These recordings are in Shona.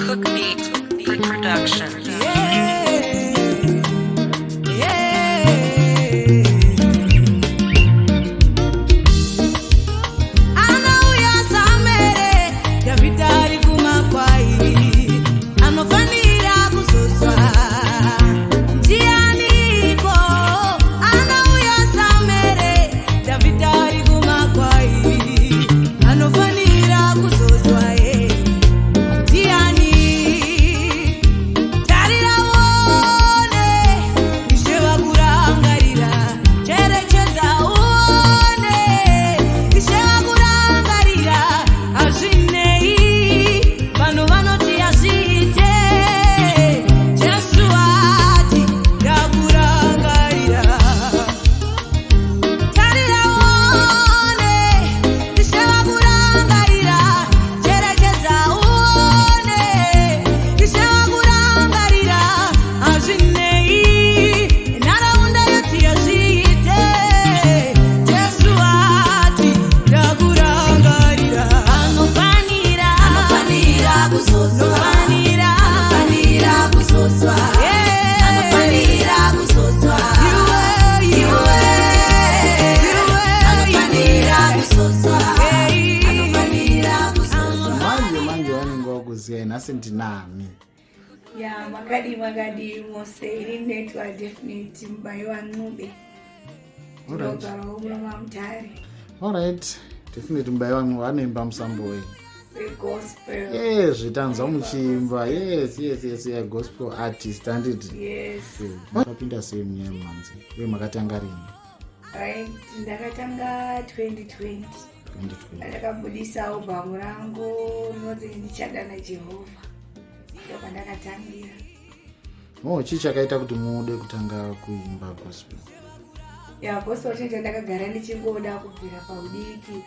Cook Beats Productions. Nami ya magadi mose iri netwa definitely mbayo wanube alright definitely mbayo wangu anemba musambo we gospel zvitanzwa muchimba yes gospel artist anditi yes makapinda sei munyaya mhanzi uye makatanga rini? Right, ndakatanga 2020 ndakabudisa albamu rangu rinonzi ndichada naJehovha ndopa ndakatangira. Chii chakaita kuti mude kutanga kuimba gospel? Gospel chinhu chandakagara ndichingoda kubvira paudiki.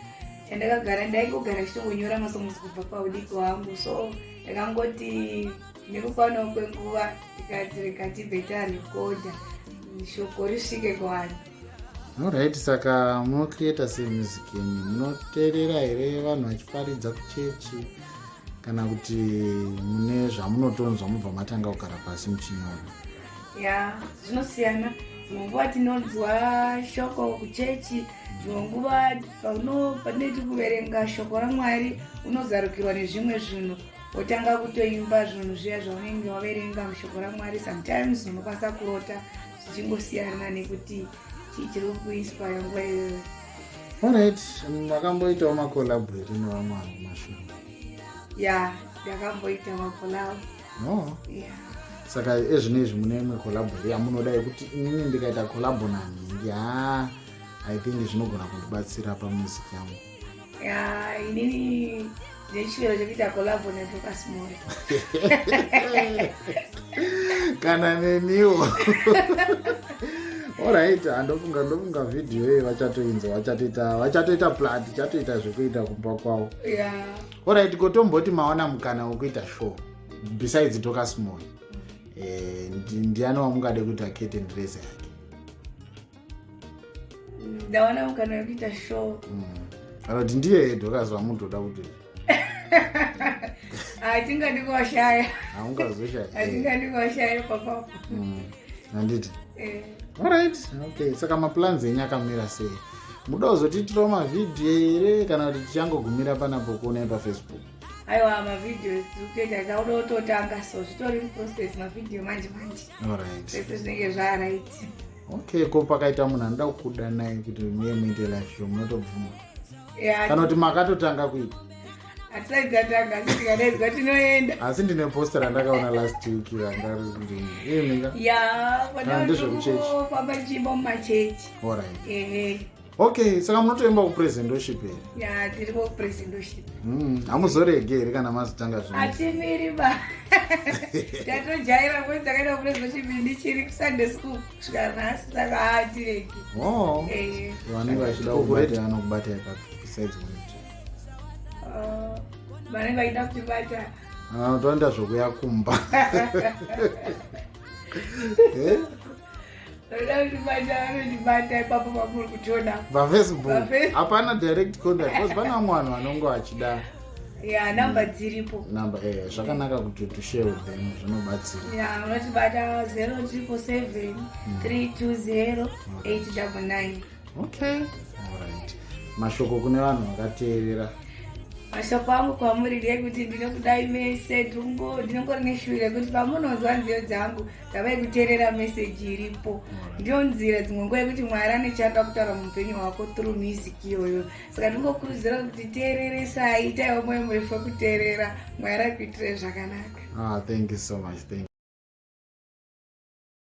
Chandakagara ndaingogara ndichingonyora masongs kubva paudiki wangu, so ndakangoti nekupano kwenguva tikati beta recorder shoko risvike kuvanhu. Alright, saka munocreata sei music yenyu? Munoteerera here vanhu vachiparidza kuchechi kana kuti mune zvamunotonzwa mubva matanga kugara pasi muchinyora? Zvinosiyana. Dzimwe nguva tinonzwa shoko kuchechi, dzimwe nguva patinoti kuverenga shoko raMwari unozarukirwa nezvimwe zvinhu wotanga kutoimba zvinhu zviya zvaunenge waverenga mushoko raMwari. Sometimes unokwanisa kurota, zvichingosiyana nekuti chiri kuinspire nguva iyoyo. Alright, makamboitawo makolabo here nevamwe mashure? Ndakamboita makolabo. Saka ezvinezvi mune imwe kolabo here yamunoda yekuti inini ndikaita kolabo naningi I think zvinogona kundibatsira pamusic yangu? Inini ndechivero chekuita kolabo naDocas More. Kana neniwo. Alright, ndofunga video iyi vachatoinzwa, vachatoita plat, chatoita zvekuita kumba kwavo. Alright, kotomboti maona mukana wekuita show besides Docas More. Ndiani wamungade kuti akete ndireze yake? Ndaona mukana wekuita show. Kana kuti ndiye Docas wamutoda kuti atingandikoshaya. Haungazoshaya. Atingandikoshaya papa. Handiti? Alright, okay. Saka maplans enyu akamira sei? Muda kuzotitirawo mavidhiyo here kana kuti tichangogumira panapo kuonai paFacebook? Aiwa, mavidhiyo tikutoita tauda kutotanga, so zvitori process mavidhiyo manje. Alright. Zvese zvinenge zvaright. Okay, ko pakaita munhu anoda kukuda naye kuti muye muite live show munotobvuma? Kana kuti makatotanga kuita? Hatisaitanga, tikadaidzwa tinoenda. Asi ndine poster randakaona last week rangari kuti ndezvekuchechi tichimba mumachechi. Alright. Okay, saka munotoimba kupresent worship here? Tiri kupresent worship. Hamuzorege here kana mazotanga zvino? Hatimiri ba. Tatojaira kuti takaenda kupresent worship ndichiri kuSunday school kusvika nhasi, saka hatiregi. Vanenge vachida kubata vanokubata ipapo besides worship? Vanenge vaida kutibata toenda zvokuya kumba. vanodibata ipapo pamuri kutiona paFacebook. Hapana direct contact because pane vamwe vanhu vanonge vachida ya namba dziripo namba zvakanaka kuti tushare with them zvinobatsira ya unotibata 077 320 899. Okay, alright. Mashoko kune vanhu vakateerera. Mashoko angu kwamuri ndeyekuti ndinokudai mese ndinongori neshure kuti pamunonzwa nziyo dzangu dzavai kuteerera meseji iripo ndiyo nzira dzimwe nguva yekuti Mwari anechanda kutaura muupenyu hwako through music iyoyo. Saka ndingokurudzira kuti teereresai, itaiwo mwoyo murefu wekuteerera. Mwari akuitire zvakanaka. Thank you so much.